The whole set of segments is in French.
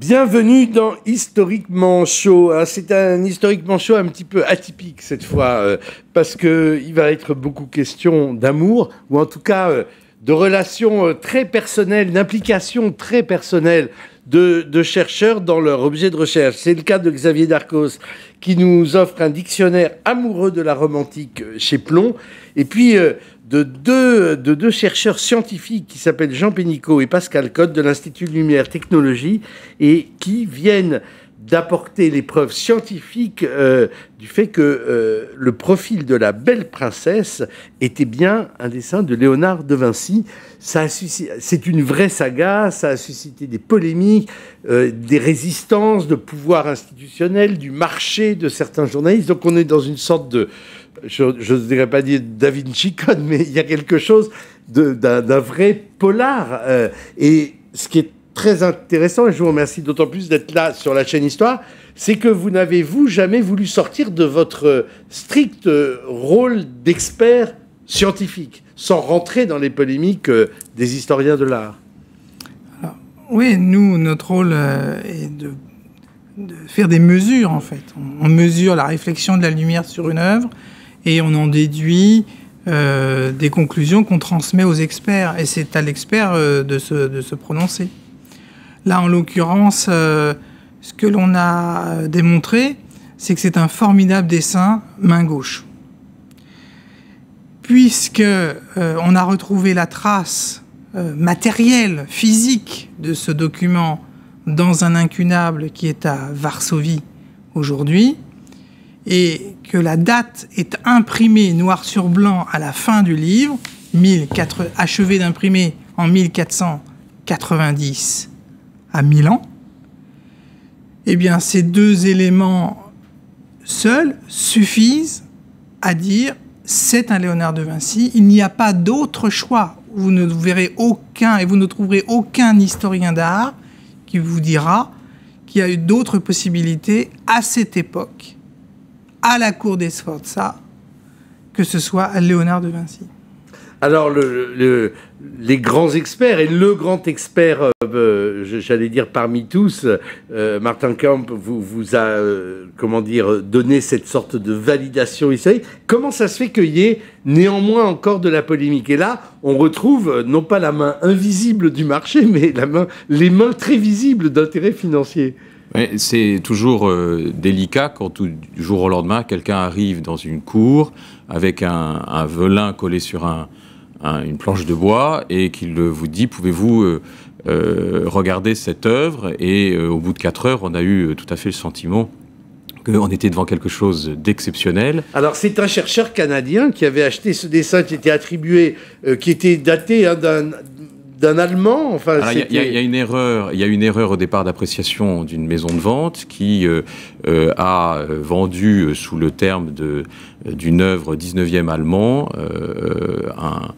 Bienvenue dans Historiquement Chaud. C'est un Historiquement Chaud un petit peu atypique cette fois, parce qu'il va être beaucoup question d'amour, ou en tout cas de relations très personnelles, d'implications très personnelles de chercheurs dans leur objet de recherche. C'est le cas de Xavier Darcos, qui nous offre un dictionnaire amoureux de la romantique chez Plon, et puis de deux chercheurs scientifiques qui s'appellent Jean Pénicaud et Pascal Cotte de l'Institut Lumière Technologie, et qui viennent d'apporter les preuves scientifiques du fait que le profil de la belle princesse était bien un dessin de Léonard de Vinci. C'est une vraie saga, ça a suscité des polémiques, des résistances de pouvoir institutionnel, du marché de certains journalistes. Donc on est dans une sorte de... je ne dirais pas dire Da Vinci Code, mais il y a quelque chose d'un vrai polar. Et ce qui est très intéressant, et je vous remercie d'autant plus d'être là sur la chaîne Histoire, c'est que vous n'avez, jamais voulu sortir de votre strict rôle d'expert scientifique, sans rentrer dans les polémiques des historiens de l'art. Alors, oui, nous, notre rôle est de faire des mesures, en fait. On mesure la réflexion de la lumière sur une œuvre, et on en déduit des conclusions qu'on transmet aux experts. Et c'est à l'expert de se prononcer. Là, en l'occurrence, ce que l'on a démontré, c'est que c'est un formidable dessin main gauche. Puisque on a retrouvé la trace matérielle, physique de ce document dans un incunable qui est à Varsovie aujourd'hui, et que la date est imprimée noir sur blanc à la fin du livre, achevé d'imprimer en 1490 à Milan, eh bien, ces deux éléments seuls suffisent à dire c'est un Léonard de Vinci. Il n'y a pas d'autre choix. Vous ne verrez aucun, et vous ne trouverez aucun historien d'art qui vous dira qu'il y a eu d'autres possibilités à cette époque, à la cour des Sforza, que ce soit Léonard de Vinci. Alors, les grands experts, et le grand expert, j'allais dire parmi tous, Martin Kamp, vous a, donné cette sorte de validation historique. Comment ça se fait qu'il y ait néanmoins encore de la polémique? Et là, on retrouve non pas la main invisible du marché, mais les mains très visibles d'intérêts financiers. Oui, c'est toujours délicat quand du jour au lendemain, quelqu'un arrive dans une cour avec un velin collé sur une planche de bois et qu'il vous dit « Pouvez-vous regarder cette œuvre ?» Et au bout de 4 heures, on a eu tout à fait le sentiment qu'on était devant quelque chose d'exceptionnel. Alors, c'est un chercheur canadien qui avait acheté ce dessin qui était attribué, qui était daté d'un Allemand. Enfin, il y a une erreur au départ d'appréciation d'une maison de vente qui a vendu sous le terme d'une œuvre 19e allemand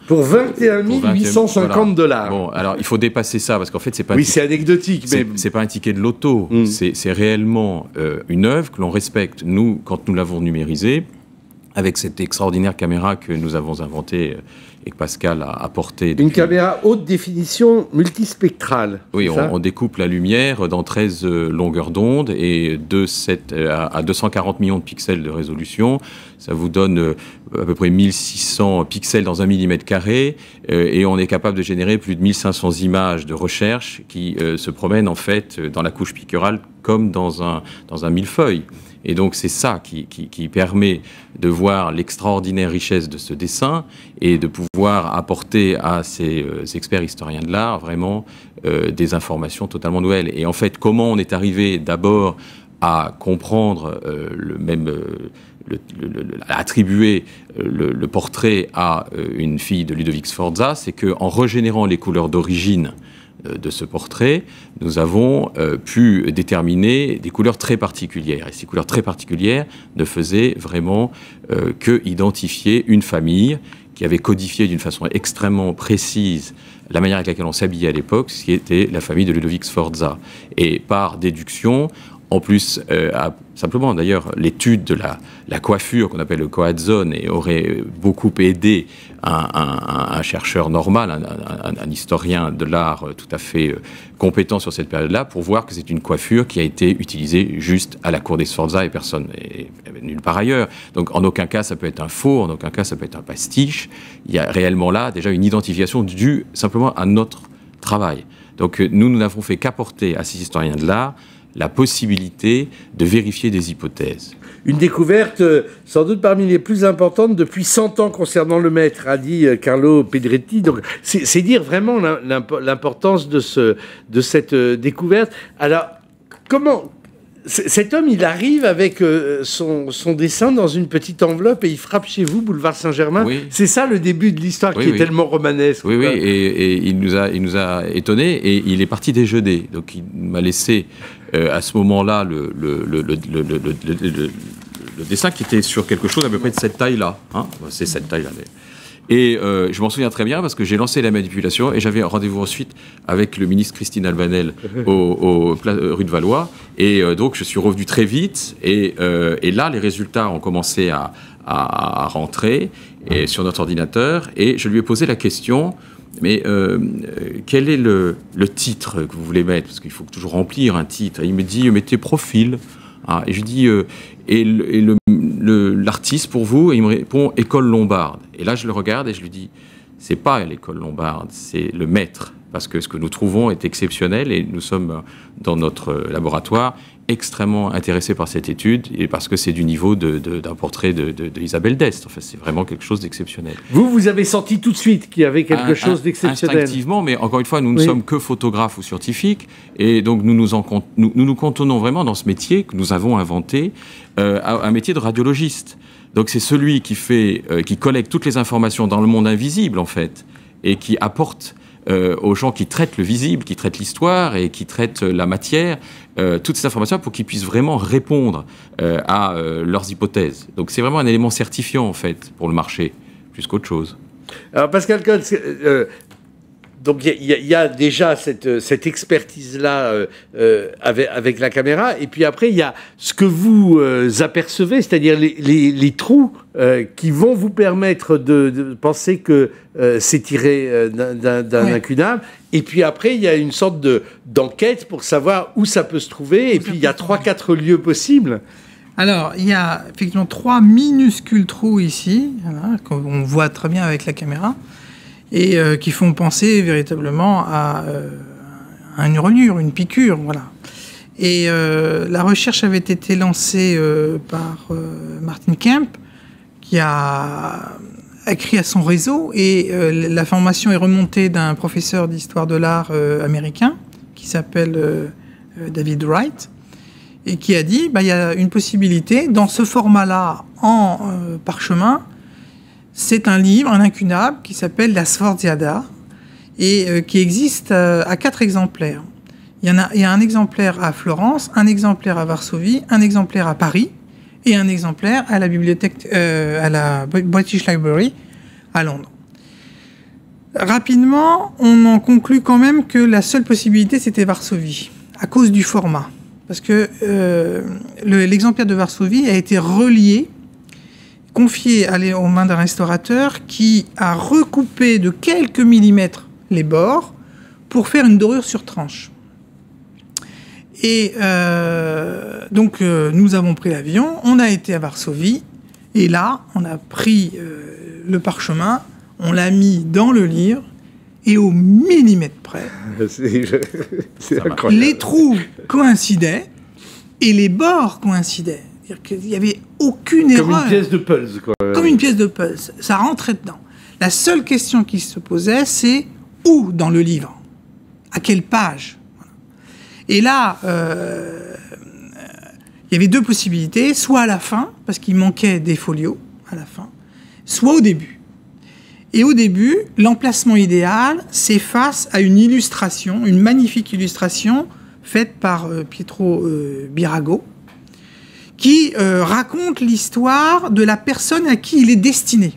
pour 21 850 $. Voilà. Bon, alors il faut dépasser ça parce qu'en fait c'est pas c'est anecdotique, mais c'est pas un ticket de loto. C'est réellement une œuvre que l'on respecte. Nous, quand nous l'avons numérisée avec cette extraordinaire caméra que nous avons inventée et que Pascal a apporté. Une caméra haute définition multispectrale. Oui, on découpe la lumière dans 13 longueurs d'onde et à 240 millions de pixels de résolution. Ça vous donne à peu près 1600 pixels dans 1 mm², et on est capable de générer plus de 1500 images de recherche qui se promènent en fait dans la couche picturale comme dans un millefeuille. Et donc c'est ça qui permet de voir l'extraordinaire richesse de ce dessin et de pouvoir apporter à ces experts historiens de l'art vraiment des informations totalement nouvelles. Et en fait, comment on est arrivé d'abord à comprendre attribuer le portrait à une fille de Ludovic Sforza, c'est qu'en régénérant les couleurs d'origine de ce portrait, nous avons pu déterminer des couleurs très particulières. Et ces couleurs très particulières ne faisaient vraiment que identifier une famille qui avait codifié d'une façon extrêmement précise la manière avec laquelle on s'habillait à l'époque, ce qui était la famille de Ludovic Sforza. Et par déduction, en plus, simplement d'ailleurs, l'étude de la coiffure qu'on appelle le coatzone et aurait beaucoup aidé un chercheur normal, un historien de l'art tout à fait compétent sur cette période-là, pour voir que c'est une coiffure qui a été utilisée juste à la cour des Sforza et personne, et nulle part ailleurs. Donc en aucun cas ça peut être un faux, en aucun cas ça peut être un pastiche. Il y a réellement là déjà une identification due simplement à notre travail. Donc nous n'avons fait qu'apporter à ces historiens de l'art la possibilité de vérifier des hypothèses. Une découverte sans doute parmi les plus importantes depuis 100 ans concernant le maître, a dit Carlo Pedretti. Donc c'est dire vraiment l'importance de cette découverte. Alors, comment cet homme, il arrive avec son dessin dans une petite enveloppe et il frappe chez vous, boulevard Saint-Germain. Oui. C'est ça le début de l'histoire qui est tellement romanesque. Oui, et il nous a étonnés et il est parti déjeuner. Donc il m'a laissé à ce moment-là le dessin qui était sur quelque chose à peu près de cette taille-là. Hein, c'est cette taille-là. Et je m'en souviens très bien parce que j'ai lancé la manipulation et j'avais un rendez-vous ensuite avec le ministre Christine Albanel rue de Valois. Et donc je suis revenu très vite et là les résultats ont commencé à rentrer sur notre ordinateur et je lui ai posé la question. Mais quel est le titre que vous voulez mettre? Parce qu'il faut toujours remplir un titre. Et il me dit, mettez profil. Ah, et je lui dis, l'artiste pour vous? Et il me répond, École Lombarde. Et là, je le regarde et je lui dis, c'est pas l'école Lombarde, c'est le maître. Parce que ce que nous trouvons est exceptionnel et nous sommes dans notre laboratoire extrêmement intéressés par cette étude et parce que c'est du niveau d'un portrait d'Isabelle d'Este. Enfin, c'est vraiment quelque chose d'exceptionnel. Vous avez senti tout de suite qu'il y avait quelque chose d'exceptionnel. Instinctivement, mais encore une fois, nous ne sommes que photographes ou scientifiques et donc nous nous cantonnons vraiment dans ce métier que nous avons inventé, un métier de radiologiste. Donc c'est celui qui collecte toutes les informations dans le monde invisible, en fait, et qui apporte aux gens qui traitent le visible, qui traitent l'histoire et qui traitent la matière, toutes ces informations pour qu'ils puissent vraiment répondre à leurs hypothèses. Donc c'est vraiment un élément certifiant, en fait, pour le marché, plus qu'autre chose. Alors Pascal Kotz, donc il y a déjà cette expertise-là avec la caméra, et puis après il y a ce que vous apercevez, c'est-à-dire les trous qui vont vous permettre de penser que c'est tiré d'un incunable, et puis après il y a une sorte d'enquête pour savoir où ça peut se trouver, et puis il y a 3-4 lieux possibles. Alors, il y a effectivement 3 minuscules trous ici, voilà, qu'on voit très bien avec la caméra, et qui font penser véritablement à une reliure, une piqûre, voilà. Et la recherche avait été lancée par Martin Kemp, qui a écrit à son réseau, et la formation est remontée d'un professeur d'histoire de l'art américain, qui s'appelle David Wright, et qui a dit, il y a une possibilité, dans ce format-là, en parchemin, c'est un livre, un incunable, qui s'appelle La Sforziada, et qui existe à 4 exemplaires. Il y a un exemplaire à Florence, un exemplaire à Varsovie, un exemplaire à Paris, et un exemplaire à la bibliothèque, à la British Library, à Londres. Rapidement, on en conclut quand même que la seule possibilité, c'était Varsovie, à cause du format. Parce que l'exemplaire de Varsovie a été relié, confié aux mains d'un restaurateur qui a recoupé de quelques millimètres les bords pour faire une dorure sur tranche. Et donc nous avons pris l'avion, on a été à Varsovie, et là on a pris le parchemin, on l'a mis dans le livre, et au millimètre près, c'est incroyable. Les trous coïncidaient et les bords coïncidaient. C'est-à-dire qu'il n'y avait aucune erreur. Comme une pièce de puzzle, quoi. Comme une pièce de puzzle. Ça rentrait dedans. La seule question qui se posait, c'est où dans le livre? À quelle page? Et là, il y avait 2 possibilités. Soit à la fin, parce qu'il manquait des folios à la fin, soit au début. Et au début, l'emplacement idéal, c'est face à une illustration, une magnifique illustration faite par Pietro Birago, qui raconte l'histoire de la personne à qui il est destiné.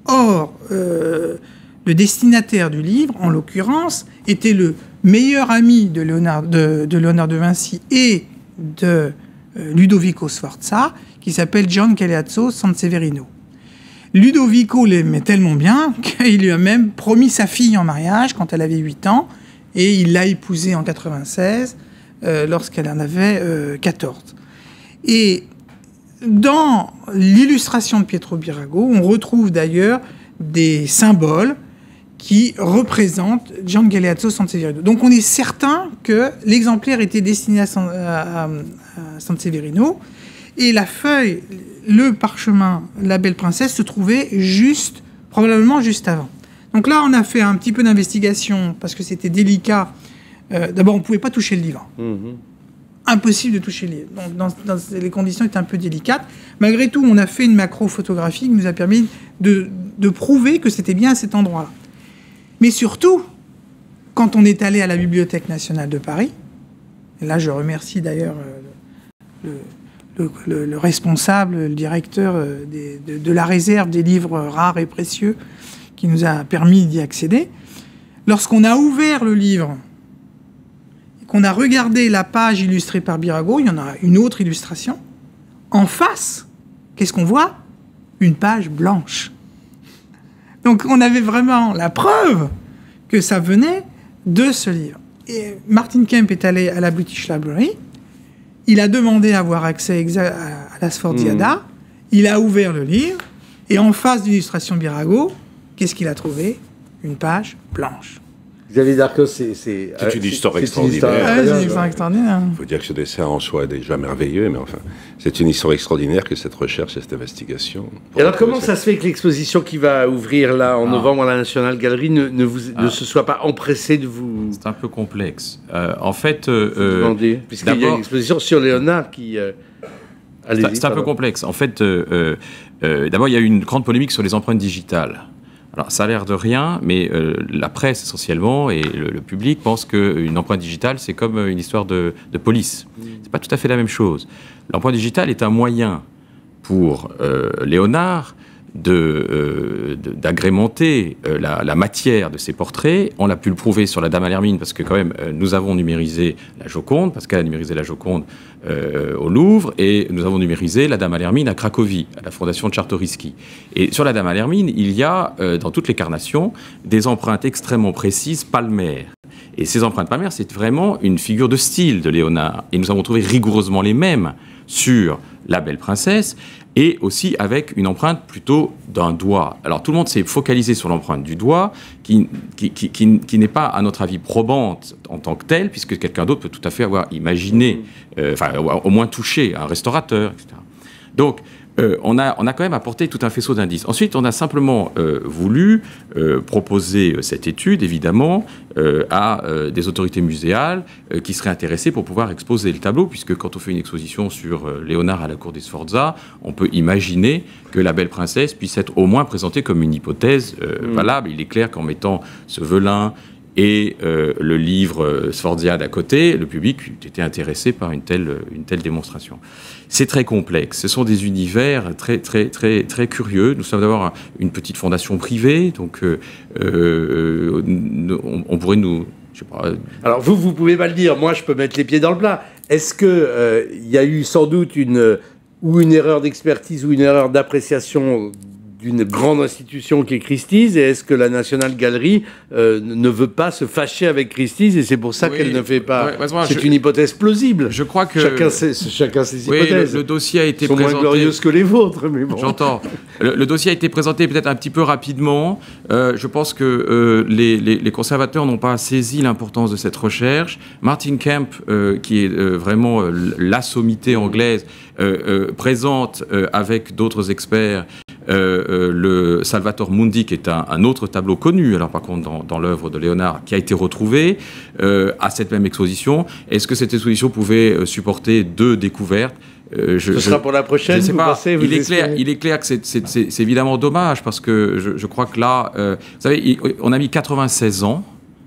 Or, le destinataire du livre, en l'occurrence, était le meilleur ami de Léonard de Vinci et de Ludovico Sforza, qui s'appelle Gian Galeazzo Sanseverino. Ludovico l'aimait tellement bien qu'il lui a même promis sa fille en mariage quand elle avait 8 ans, et il l'a épousée en 96 lorsqu'elle en avait 14. Et dans l'illustration de Pietro Birago, on retrouve d'ailleurs des symboles qui représentent Gian Galeazzo Sanseverino. Donc on est certain que l'exemplaire était destiné à Sanseverino, et la feuille, le parchemin, la Belle Princesse se trouvait probablement juste avant. Donc là, on a fait un petit peu d'investigation parce que c'était délicat. D'abord, on ne pouvait pas toucher le livre. Impossible de toucher le livre. Donc, les conditions étaient un peu délicates. Malgré tout, on a fait une macro-photographie qui nous a permis de prouver que c'était bien à cet endroit-là. Mais surtout, quand on est allé à la Bibliothèque nationale de Paris, et là, je remercie d'ailleurs le responsable, le directeur de la réserve des livres rares et précieux qui nous a permis d'y accéder. Lorsqu'on a ouvert le livre et qu'on a regardé la page illustrée par Birago, il y en a une autre illustration. En face, qu'est-ce qu'on voit? Une page blanche. Donc on avait vraiment la preuve que ça venait de ce livre. Et Martin Kemp est allé à la British Library. Il a demandé à avoir accès à la Sforziada. Il a ouvert le livre. Et en face de l'illustration Birago, qu'est-ce qu'il a trouvé? Une page blanche. Xavier Darcos, c'est une histoire extraordinaire. C'est une histoire extraordinaire. Il faut dire que ce dessin en soi est déjà merveilleux, mais enfin, c'est une histoire extraordinaire que cette recherche et cette investigation. Et alors, comment ça se fait que l'exposition qui va ouvrir là en novembre à la National Gallery ne se soit pas empressée de vous... C'est un peu complexe. En fait... puisqu'il y a une exposition sur Léonard qui... c'est un peu complexe. En fait, d'abord, il y a eu une grande polémique sur les empreintes digitales. Alors, ça a l'air de rien, mais la presse essentiellement et le public pensent qu'une empreinte digitale, c'est comme une histoire de police. C'est pas tout à fait la même chose. L'empreinte digitale est un moyen pour Léonard d'agrémenter la matière de ses portraits. On a pu le prouver sur la Dame à l'Hermine, parce que quand même, nous avons numérisé la Joconde, Pascal a numérisé la Joconde au Louvre, et nous avons numérisé la Dame à l'Hermine à Cracovie, à la fondation de Czartoryski. Et sur la Dame à l'Hermine, il y a, dans toutes les carnations, des empreintes extrêmement précises, palmaires. Et ces empreintes palmaires, c'est vraiment une figure de style de Léonard. Et nous avons trouvé rigoureusement les mêmes sur la Belle Princesse, et aussi avec une empreinte plutôt d'un doigt. Alors tout le monde s'est focalisé sur l'empreinte du doigt, qui n'est pas, à notre avis, probante en tant que telle, puisque quelqu'un d'autre peut tout à fait avoir imaginé, au moins touché un restaurateur, etc. Donc, on a quand même apporté tout un faisceau d'indices. Ensuite, on a simplement voulu proposer cette étude, évidemment, à des autorités muséales qui seraient intéressées pour pouvoir exposer le tableau, puisque quand on fait une exposition sur Léonard à la cour des Sforza, on peut imaginer que la Belle Princesse puisse être au moins présentée comme une hypothèse valable. Il est clair qu'en mettant ce velin et le livre Sforziade à côté, le public était intéressé par une telle démonstration. C'est très complexe. Ce sont des univers très, très, très, très curieux. Nous sommes d'abord une petite fondation privée, donc on pourrait nous... Je sais pas, alors vous pouvez pas le dire, moi je peux mettre les pieds dans le plat. Est-ce qu'il y a eu sans doute une erreur d'expertise ou une erreur d'appréciation d'une grande institution qui est Christie's, et est-ce que la National Gallery ne veut pas se fâcher avec Christie's, et c'est pour ça qu'elle ne fait pas... c'est une hypothèse plausible. Je crois que... Chacun ses hypothèses. Le dossier a été présenté... Ils sont moins glorieuses que les vôtres, mais bon. J'entends. Le dossier a été présenté peut-être un petit peu rapidement. Je pense que les conservateurs n'ont pas saisi l'importance de cette recherche. Martin Kemp, qui est vraiment la sommité anglaise, présente avec d'autres experts le Salvator Mundi, qui est un autre tableau connu, alors par contre dans l'œuvre de Léonard, qui a été retrouvé à cette même exposition. Est-ce que cette exposition pouvait supporter 2 découvertes? Ce sera pour la prochaine, je sais pas. Pensez, il est clair que c'est évidemment dommage, parce que je crois que là, vous savez, on a mis 96 ans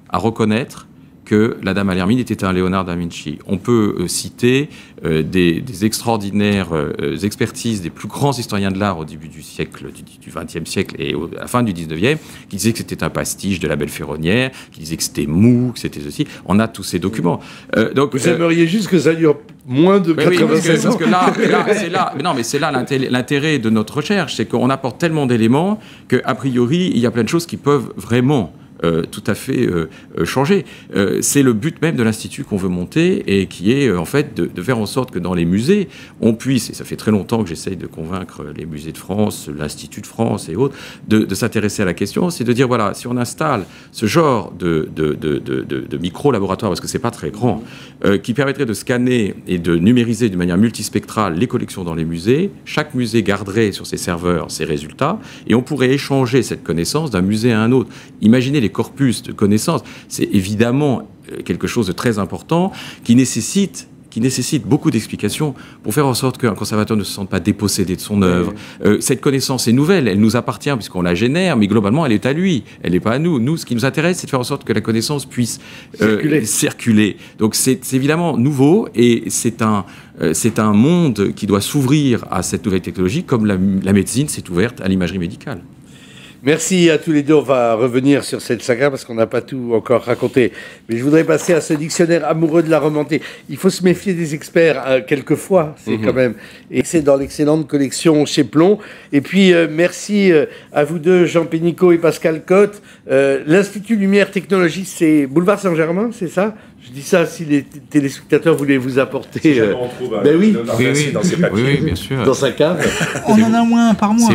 à reconnaître que la Dame à l'Hermine était un Léonard da Vinci. On peut citer des extraordinaires expertises des plus grands historiens de l'art au début du siècle, du XXe siècle et à la fin du XIXe, qui disaient que c'était un pastiche de la Belle Ferronnière, qui disaient que c'était mou, que c'était ceci. On a tous ces documents. Donc, vous aimeriez juste que ça dure moins de Oui, 96 ans. parce que c'est là l'intérêt de notre recherche, c'est qu'on apporte tellement d'éléments qu'a priori, il y a plein de choses qui peuvent vraiment tout à fait changer. C'est le but même de l'Institut qu'on veut monter et qui est en fait de faire en sorte que dans les musées, on puisse, et ça fait très longtemps que j'essaye de convaincre les musées de France, l'Institut de France et autres, de s'intéresser à la question, c'est de dire, voilà, si on installe ce genre de micro-laboratoire, parce que c'est pas très grand, qui permettrait de scanner et de numériser d'une manière multispectrale les collections dans les musées, chaque musée garderait sur ses serveurs ses résultats, et on pourrait échanger cette connaissance d'un musée à un autre. Imaginez les corpus de connaissances, c'est évidemment quelque chose de très important qui nécessite beaucoup d'explications pour faire en sorte qu'un conservateur ne se sente pas dépossédé de son œuvre. Cette connaissance est nouvelle, elle nous appartient puisqu'on la génère, mais globalement, elle est à lui, elle n'est pas à nous. Nous, ce qui nous intéresse, c'est de faire en sorte que la connaissance puisse circuler. Donc, c'est évidemment nouveau et c'est un monde qui doit s'ouvrir à cette nouvelle technologie, comme la médecine s'est ouverte à l'imagerie médicale. Merci à tous les deux. On va revenir sur cette saga parce qu'on n'a pas tout encore raconté. Mais je voudrais passer à ce dictionnaire amoureux de la Rome antique. Il faut se méfier des experts quelquefois, c'est quand même. Et c'est dans l'excellente collection chez Plon. Et puis, merci à vous deux, Jean Pénicaud et Pascal Cotte. L'Institut Lumière Technologie, c'est Boulevard Saint-Germain, c'est ça? Je dis ça si les téléspectateurs voulaient vous apporter. Si jamais on trouve ben oui, dans ses papiers. Oui, bien sûr. Dans sa cave. On en a moins un par mois.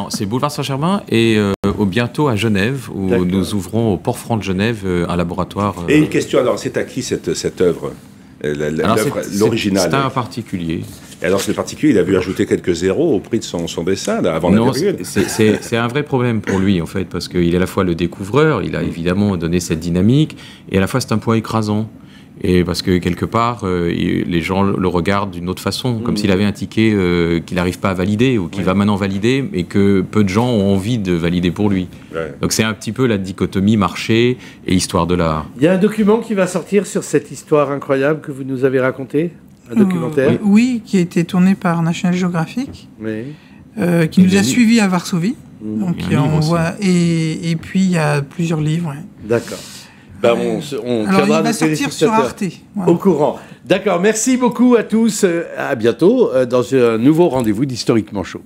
C'est Boulevard Saint-Germain et bientôt à Genève, où nous ouvrons au Port-Franc de Genève un laboratoire. Et une question, alors, c'est à qui cette œuvre, l'original? C'est un particulier. Et alors, ce particulier, il a vu ajouter quelques zéros au prix de son dessin, là, avant la virgule. C'est un vrai problème pour lui, en fait, parce qu'il est à la fois le découvreur, il a évidemment donné cette dynamique, et à la fois c'est un poids écrasant. Et parce que quelque part, les gens le regardent d'une autre façon, comme s'il avait un ticket qu'il n'arrive pas à valider ou qu'il va maintenant valider, et que peu de gens ont envie de valider pour lui. Ouais. Donc c'est un petit peu la dichotomie marché et histoire de l'art. Il y a un document qui va sortir sur cette histoire incroyable que vous nous avez racontée, un documentaire. Oui, qui a été tourné par National Geographic, qui nous a suivis à Varsovie. Donc et puis il y a plusieurs livres. Ouais. D'accord. Ben on alors, il va sortir sur Arte. Voilà. Au courant. D'accord, merci beaucoup à tous. À bientôt dans un nouveau rendez-vous d'Historiquement Chaud.